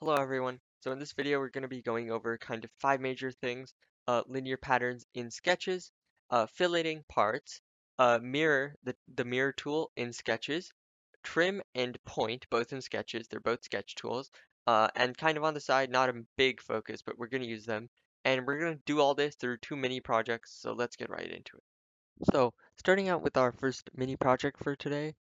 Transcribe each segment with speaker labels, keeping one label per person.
Speaker 1: Hello everyone. So in this video we're going to be going over kind of five major things: linear patterns in sketches, filleting parts, the mirror tool in sketches, trim and point both in sketches. They're both sketch tools. And kind of on the side, not a big focus, but we're going to use them. And we're going to do all this through two mini projects. So let's get right into it. So starting out with our first mini project for today,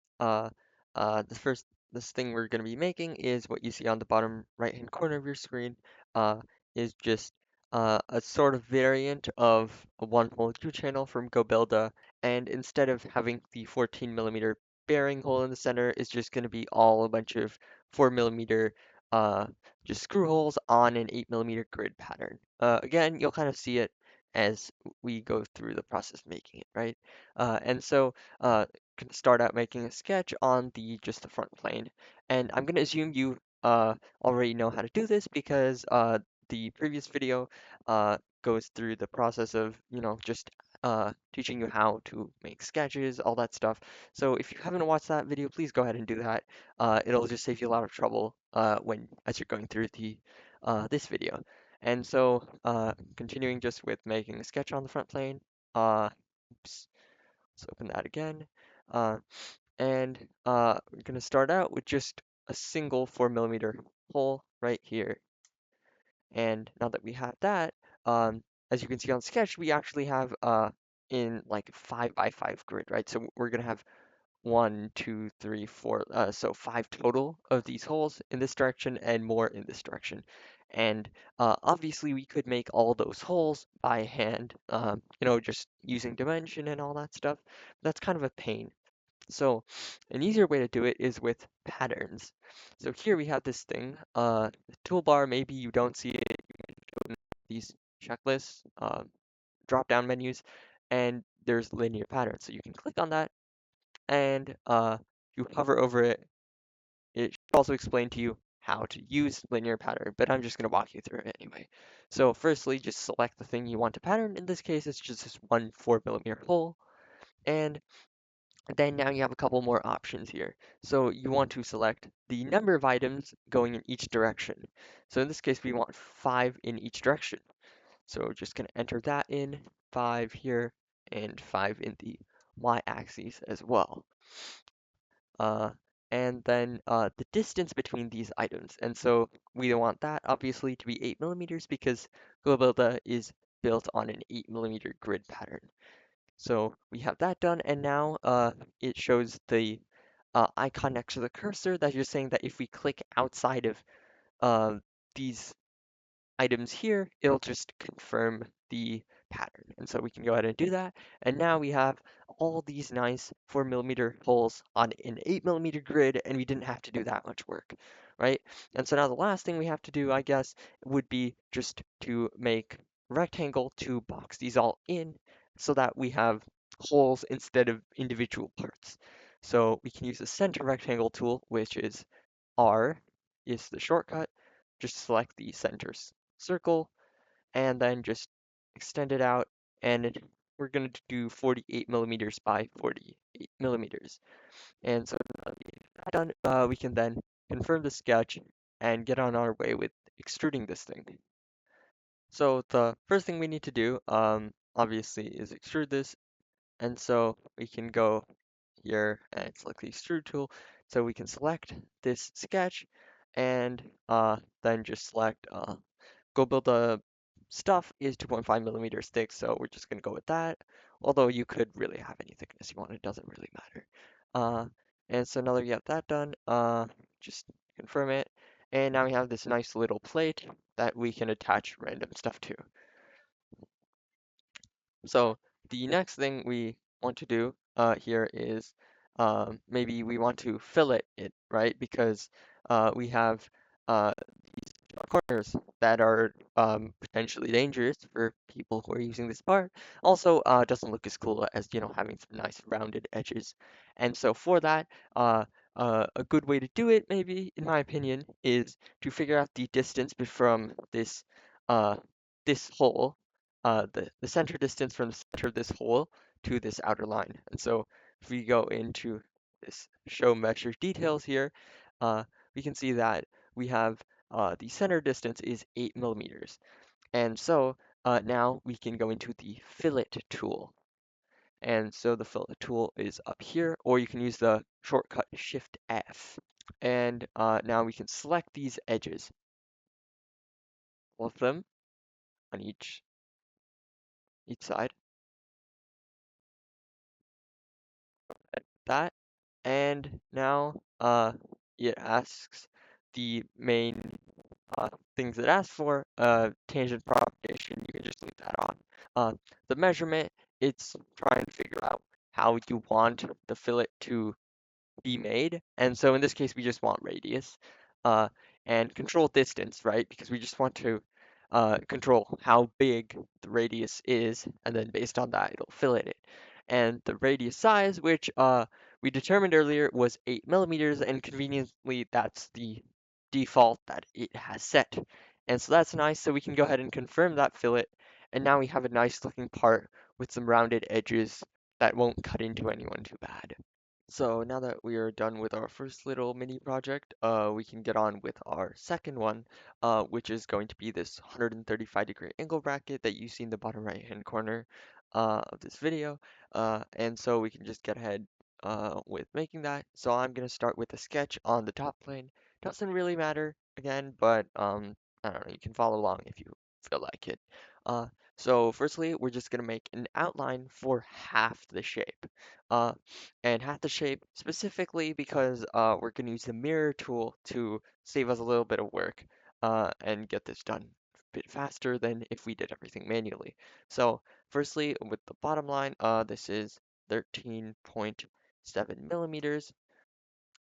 Speaker 1: this thing we're going to be making is what you see on the bottom right hand corner of your screen, uh, is just a sort of variant of a one hole U channel from GoBuilda, and instead of having the 14 mm bearing hole in the center, it's just going to be all a bunch of 4 mm uh, just screw holes on an 8 mm grid pattern. Again, you'll kind of see it as we go through the process of making it, right? And so can start out making a sketch on just the front plane. And I'm going to assume you already know how to do this because the previous video goes through the process of, just teaching you how to make sketches, all that stuff. So if you haven't watched that video, please go ahead and do that. It'll just save you a lot of trouble as you're going through this video. And so, continuing just with making a sketch on the front plane, oops, let's open that again. Uh, we're going to start out with just a single 4 mm hole right here. And now that we have that, as you can see on sketch, we actually have in like 5 by 5 grid, right? So we're going to have one, two, three, four, so five total of these holes in this direction and more in this direction. And obviously we could make all those holes by hand, just using dimension and all that stuff. That's kind of a pain. So an easier way to do it is with patterns. So here we have this thing, the toolbar, maybe you don't see it, these checklists, drop-down menus, and there's linear patterns. So you can click on that and you hover over it. It should also explain to you how to use linear pattern, but I'm just going to walk you through it anyway. So firstly, just select the thing you want to pattern. In this case, it's just this one 4 mm hole. And then now you have a couple more options here. So you want to select the number of items going in each direction. So in this case, we want 5 in each direction. So we're just going to enter that in, 5 here, and 5 in the y-axis as well. Uh, and then the distance between these items. And so we don't want that obviously to be 8 mm because GoBuilda is built on an 8 mm grid pattern. So we have that done, and now it shows the icon next to the cursor that you're saying that if we click outside of uh, these items here, it'll just confirm the pattern. And so we can go ahead and do that. And now we have all these nice 4 mm holes on an 8 mm grid, and we didn't have to do that much work, right? And so now the last thing we have to do, I guess, would be just to make rectangle to box these all in so that we have holes instead of individual parts. So we can use the center rectangle tool, which is R is the shortcut. Just select the center circle and then just extend it out, and we're going to do 48 mm by 48 mm. And so now that we have that done, we can then confirm the sketch and get on our way with extruding this thing. So the first thing we need to do, obviously, is extrude this. And so we can go here and select the extrude tool. So we can select this sketch and then just select GoBuilda stuff is 2.5 mm thick, so we're just going to go with that. Although you could really have any thickness you want, it doesn't really matter. Uh, and so now that we have that done, just confirm it. And now we have this nice little plate that we can attach random stuff to. So the next thing we want to do here is maybe we want to fillet it, right? Because we have these corners that are potentially dangerous for people who are using this part. Also, doesn't look as cool as, having some nice rounded edges. And so for that, a good way to do it, maybe, in my opinion, is to figure out the distance from uh, this hole, the center distance from the center of this hole to this outer line. And so if we go into this show measure details here, we can see that we have the center distance is 8 millimeters. And so now we can go into the fillet tool. And so the fillet tool is up here, or you can use the shortcut Shift F. And now we can select these edges, all of them on each side, like that. And now it asks the main things it asks for, tangent propagation, you can just leave that on. Uh, the measurement, it's trying to figure out how you want the fillet to be made. And so in this case, we just want radius uh, and control distance, right? Because we just want to control how big the radius is, and then based on that, it'll fillet it. And the radius size, which we determined earlier, was 8 millimeters, and conveniently, that's the default that it has set. And so that's nice, so we can go ahead and confirm that fillet, and now we have a nice looking part with some rounded edges that won't cut into anyone too bad. So now that we are done with our first little mini project, we can get on with our second one, which is going to be this 135-degree angle bracket that you see in the bottom right-hand corner of this video. And so we can just get ahead with making that. So I'm going to start with a sketch on the top plane. Doesn't really matter again, but I don't know, you can follow along if you feel like it. Uh, so firstly, we're just going to make an outline for half the shape. Uh, and half the shape specifically because we're going to use the mirror tool to save us a little bit of work and get this done a bit faster than if we did everything manually. So firstly, with the bottom line, this is 13.7 millimeters,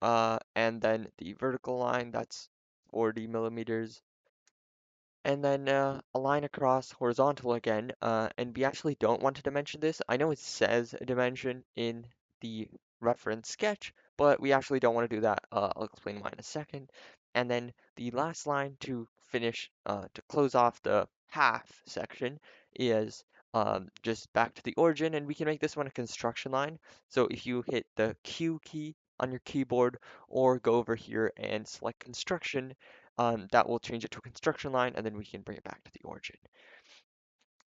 Speaker 1: and then the vertical line, that's 40 millimeters, and then a line across horizontal again, and we actually don't want to dimension this. I know it says a dimension in the reference sketch, but we actually don't want to do that. I'll explain why in a second. And then the last line to finish, to close off the half section is just back to the origin, and we can make this one a construction line. So if you hit the Q key on your keyboard or go over here and select construction, that will change it to a construction line, and then we can bring it back to the origin.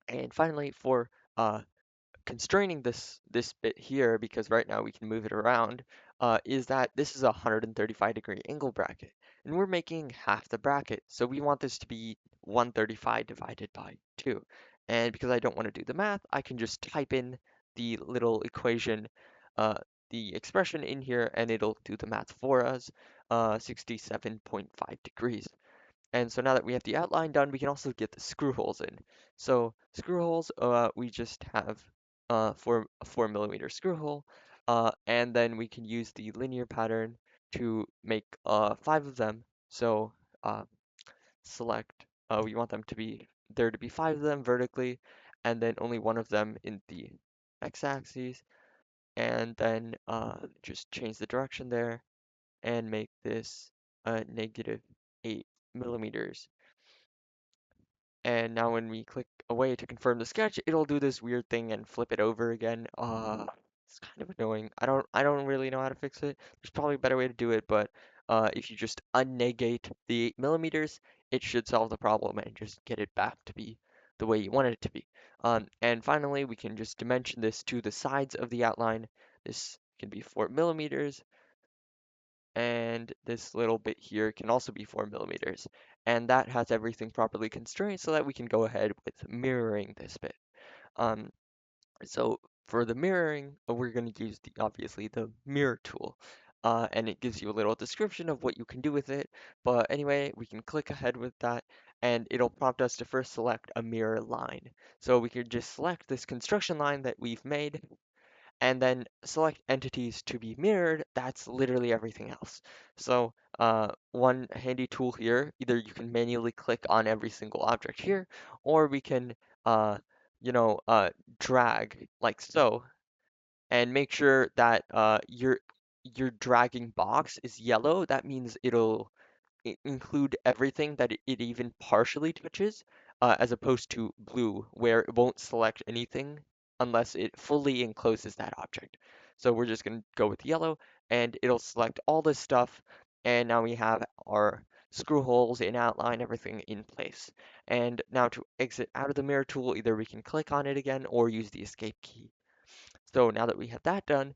Speaker 1: And finally, for constraining this bit here, because right now we can move it around, is that this is a 135-degree angle bracket, and we're making half the bracket, so we want this to be 135 divided by 2. And because I don't want to do the math, I can just type in the little equation, uh, the expression in here, and it'll do the math for us, 67.5 degrees. And so now that we have the outline done, we can also get the screw holes in. So screw holes, we just have for a 4 millimeter screw hole, and then we can use the linear pattern to make 5 of them. So uh, select, we want them to be, there to be 5 of them vertically, and then only one of them in the x-axis, and then just change the direction there and make this negative 8 millimeters. And now when we click away to confirm the sketch, it'll do this weird thing and flip it over again. It's kind of annoying. I don't really know how to fix it. There's probably a better way to do it, but if you just unnegate the 8 millimeters, it should solve the problem and just get it back to be the way you want it to be. And finally, we can just dimension this to the sides of the outline. This can be 4 millimeters, and this little bit here can also be 4 millimeters. And that has everything properly constrained so that we can go ahead with mirroring this bit. Um, so for the mirroring, we're going to use obviously the mirror tool. And it gives you a little description of what you can do with it. But anyway, we can click ahead with that, and it'll prompt us to first select a mirror line. So we could just select this construction line that we've made, and then select entities to be mirrored. That's literally everything else. So one handy tool here, either you can manually click on every single object here, or we can, uh, you know, drag like so, and make sure that your dragging box is yellow. That means it'll include everything that it even partially touches, as opposed to blue, where it won't select anything unless it fully encloses that object. So we're just going to go with yellow, and it'll select all this stuff, and now we have our screw holes and outline everything in place. And now to exit out of the mirror tool, either we can click on it again or use the escape key. So now that we have that done,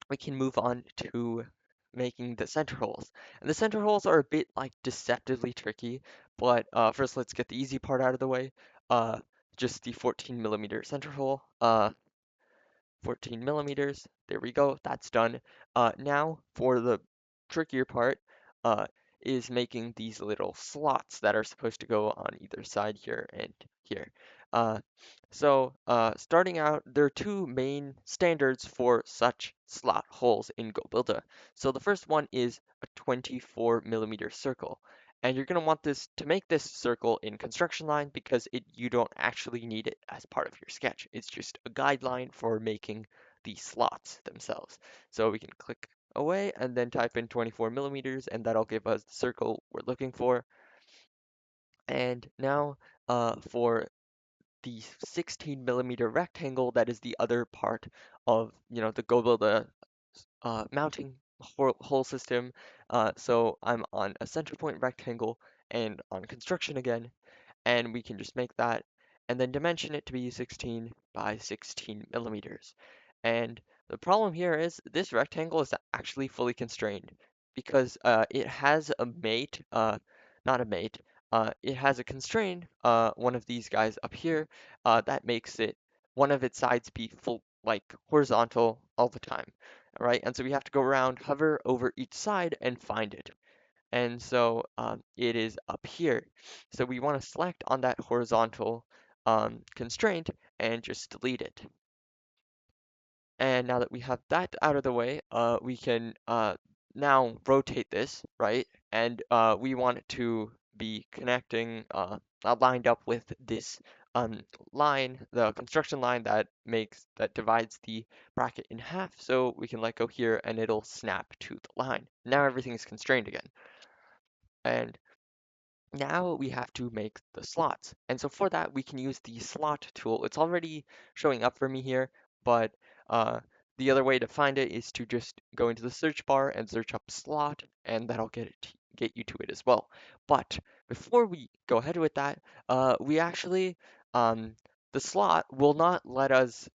Speaker 1: we can move on to making the center holes. And the center holes are a bit like deceptively tricky, but first let's get the easy part out of the way. Uh, just the 14 millimeter center hole. 14 millimeters. There we go. That's done. Now for the trickier part, uh, is making these little slots that are supposed to go on either side here and here. Uh, Starting out, there are two main standards for such slot holes in GoBuilder. So the first one is a 24 millimeter circle. And you're going to want this to make this circle in construction line because you don't actually need it as part of your sketch. It's just a guideline for making the slots themselves. So we can click away and then type in 24 millimeters and that'll give us the circle we're looking for. And now for the 16 millimeter rectangle, that is the other part of, the GoBuilder mounting hole system. So I'm on a center point rectangle and on construction again, and we can just make that and then dimension it to be 16 by 16 millimeters. And the problem here is this rectangle is actually fully constrained because it has a mate, not a mate, it has a constraint, one of these guys up here, that makes it one of its sides be full, like horizontal all the time, right? And so we have to go around, hover over each side and find it. And so it is up here. So we want to select on that horizontal constraint and just delete it. And now that we have that out of the way, we can now rotate this, right? And we want it to be connecting, lined up with this line, the construction line that divides the bracket in half. So we can let go here and it'll snap to the line. Now everything is constrained again. And now we have to make the slots. And so for that, we can use the slot tool. It's already showing up for me here, but uh, the other way to find it is to just go into the search bar and search up slot, and that'll get you to it as well. But before we go ahead with that, we actually, the slot will not let us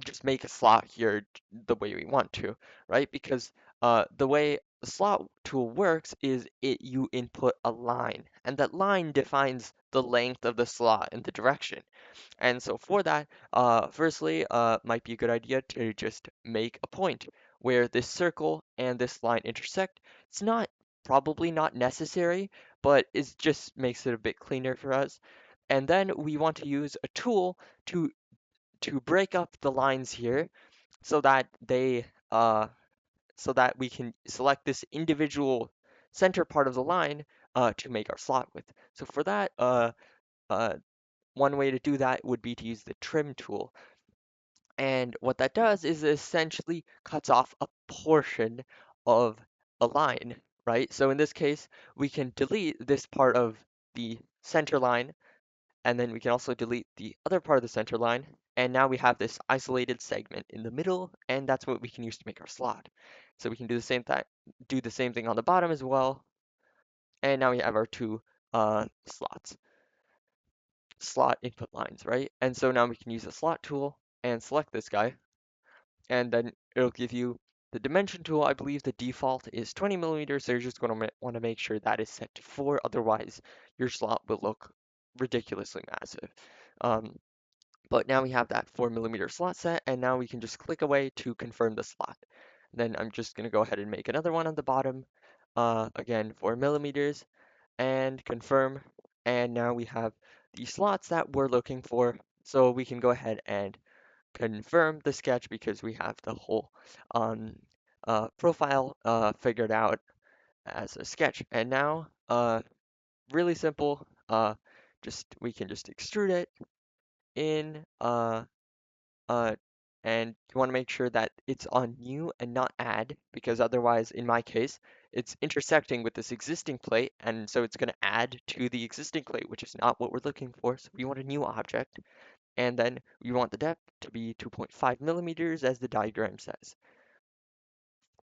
Speaker 1: just make a slot here the way we want to, right? Because the way the slot tool works is you input a line, and that line defines the length of the slot and the direction. And so for that, firstly, might be a good idea to just make a point where this circle and this line intersect. It's not probably not necessary, but it just makes it a bit cleaner for us. And then we want to use a tool to break up the lines here so that so that we can select this individual center part of the line to make our slot with. So for that, uh, one way to do that would be to use the trim tool. And what that does is it essentially cuts off a portion of a line, right? So in this case, we can delete this part of the center line and then we can also delete the other part of the center line. And now we have this isolated segment in the middle, and that's what we can use to make our slot. So we can do the same thing on the bottom as well. And now we have our two slot input lines, right? And so now we can use the slot tool and select this guy, and then it'll give you the dimension tool. I believe the default is 20 millimeters, so you're just going to want to make sure that is set to 4, otherwise your slot will look ridiculously massive. But now we have that 4 millimeter slot set, and now we can just click away to confirm the slot. Then I'm just going to go ahead and make another one on the bottom, again 4 millimeters, and confirm. And now we have the slots that we're looking for, so we can go ahead and confirm the sketch because we have the whole profile figured out as a sketch. And now, really simple, we can just extrude it in Uh, and you want to make sure that it's on new and not add, because otherwise, in my case, it's intersecting with this existing plate, and so it's going to add to the existing plate, which is not what we're looking for. So we want a new object, and then we want the depth to be 2.5 millimeters, as the diagram says.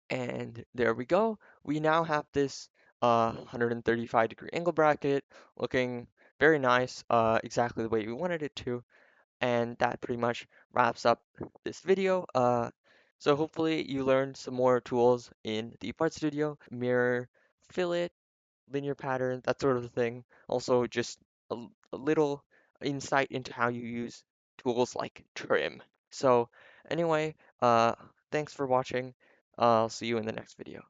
Speaker 1: And there we go. We now have this 135-degree angle bracket, looking very nice, exactly the way we wanted it to. And that pretty much wraps up this video. So hopefully you learned some more tools in the Part Studio, mirror, fillet, linear pattern, that sort of thing. Also, just a little insight into how you use tools like trim. So anyway, thanks for watching. I'll see you in the next video.